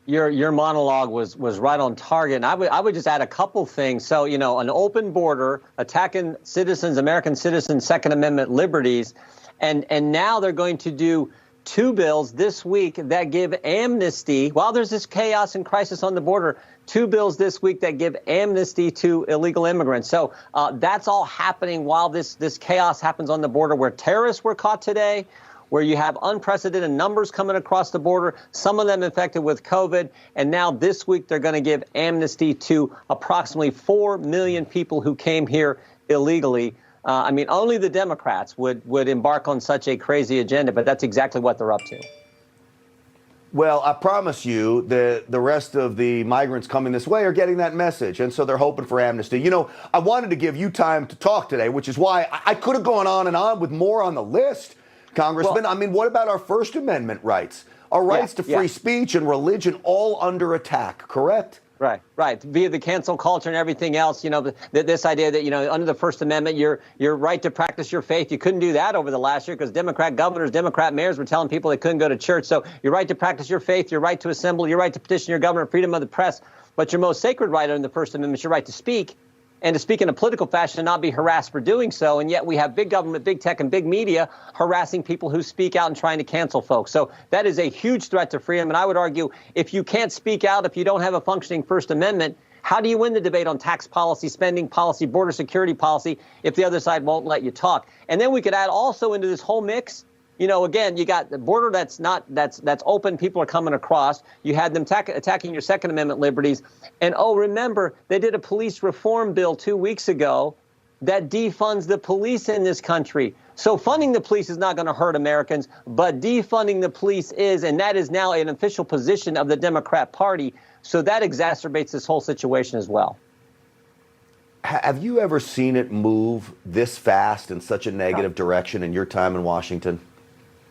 Your monologue was right on target, and I would just add a couple things. So, you know, an open border, attacking citizens, American citizens' Second Amendment liberties, and now they're going to do two bills this week that give amnesty. While there's this chaos and crisis on the border, two bills this week that give amnesty to illegal immigrants. So that's all happening while this chaos happens on the border, where terrorists were caught today, where you have unprecedented numbers coming across the border, some of them infected with COVID. And now this week, they're going to give amnesty to approximately 4 million people who came here illegally. I mean, only the Democrats would embark on such a crazy agenda, but that's exactly what they're up to. Well, I promise you that the rest of the migrants coming this way are getting that message, and so they're hoping for amnesty. You know, I wanted to give you time to talk today, which is why I could have gone on and on with more on the list, Congressman. Well, I mean, what about our First Amendment rights? Our rights to free speech and religion all under attack, correct? Right. Via the cancel culture and everything else, you know, this idea that, you know, under the First Amendment, your right to practice your faith, you couldn't do that over the last year because Democrat governors, Democrat mayors were telling people they couldn't go to church. So your right to practice your faith, your right to assemble, your right to petition your governor, freedom of the press. But your most sacred right under the First Amendment is your right to speak, and to speak in a political fashion and not be harassed for doing so. And yet we have big government, big tech, and big media harassing people who speak out and trying to cancel folks. So that is a huge threat to freedom. And I would argue, if you can't speak out, if you don't have a functioning First Amendment, how do you win the debate on tax policy, spending policy, border security policy, if the other side won't let you talk? And then we could add also into this whole mix, you know, again, you got the border that's open. People are coming across. You had them attacking your Second Amendment liberties. And, oh, remember, they did a police reform bill 2 weeks ago that defunds the police in this country. So funding the police is not going to hurt Americans, but defunding the police is, and that is now an official position of the Democrat Party. So that exacerbates this whole situation as well. Have you ever seen it move this fast in such a negative direction in your time in Washington?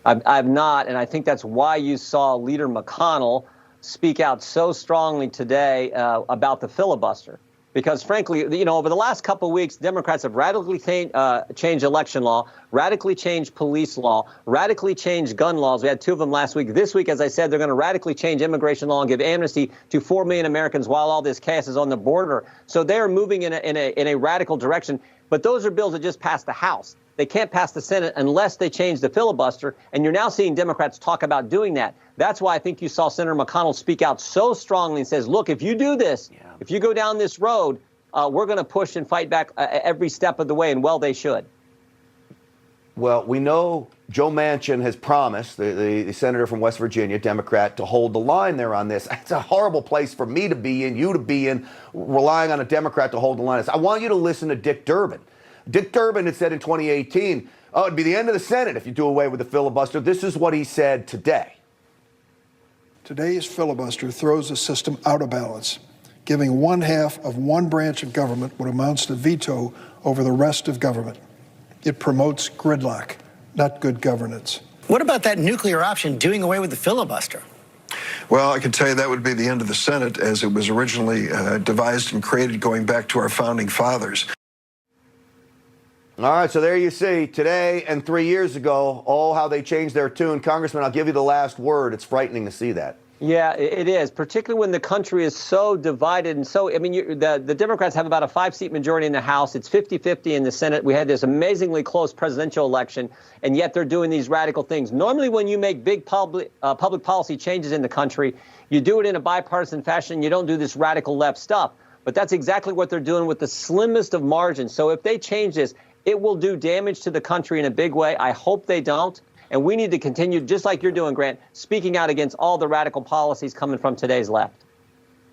I've not, and I think that's why you saw Leader McConnell speak out so strongly today about the filibuster. Because, frankly, you know, over the last couple of weeks, Democrats have radically changed election law, radically changed police law, radically changed gun laws. We had two of them last week. This week, as I said, they're going to radically change immigration law and give amnesty to 4 million Americans while all this chaos is on the border. So they're moving in a radical direction. But those are bills that just passed the House. They can't pass the Senate unless they change the filibuster. And you're now seeing Democrats talk about doing that. That's why I think you saw Senator McConnell speak out so strongly and says, look, if you do this, if you go down this road, we're going to push and fight back every step of the way. And, well, they should. Well, we know Joe Manchin has promised, the senator from West Virginia, Democrat, to hold the line there on this. It's a horrible place for me to be in, you to be in, relying on a Democrat to hold the line. I want you to listen to Dick Durbin. Dick Durbin had said in 2018, oh, it'd be the end of the Senate if you do away with the filibuster. This is what he said today. Today's filibuster throws the system out of balance, giving one half of one branch of government what amounts to veto over the rest of government. It promotes gridlock, not good governance. What about that nuclear option, doing away with the filibuster? Well, I can tell you that would be the end of the Senate as it was originally devised and created going back to our founding fathers. All right, so there you see, today and 3 years ago, how they changed their tune. Congressman, I'll give you the last word. It's frightening to see that. Yeah, it is, particularly when the country is so divided. And so, I mean, the Democrats have about a 5-seat majority in the House. It's 50-50 in the Senate. We had this amazingly close presidential election, and yet they're doing these radical things. Normally, when you make big public policy changes in the country, you do it in a bipartisan fashion. You don't do this radical left stuff. But that's exactly what they're doing with the slimmest of margins. So if they change this, it will do damage to the country in a big way. I hope they don't. And we need to continue, just like you're doing, Grant, speaking out against all the radical policies coming from today's left.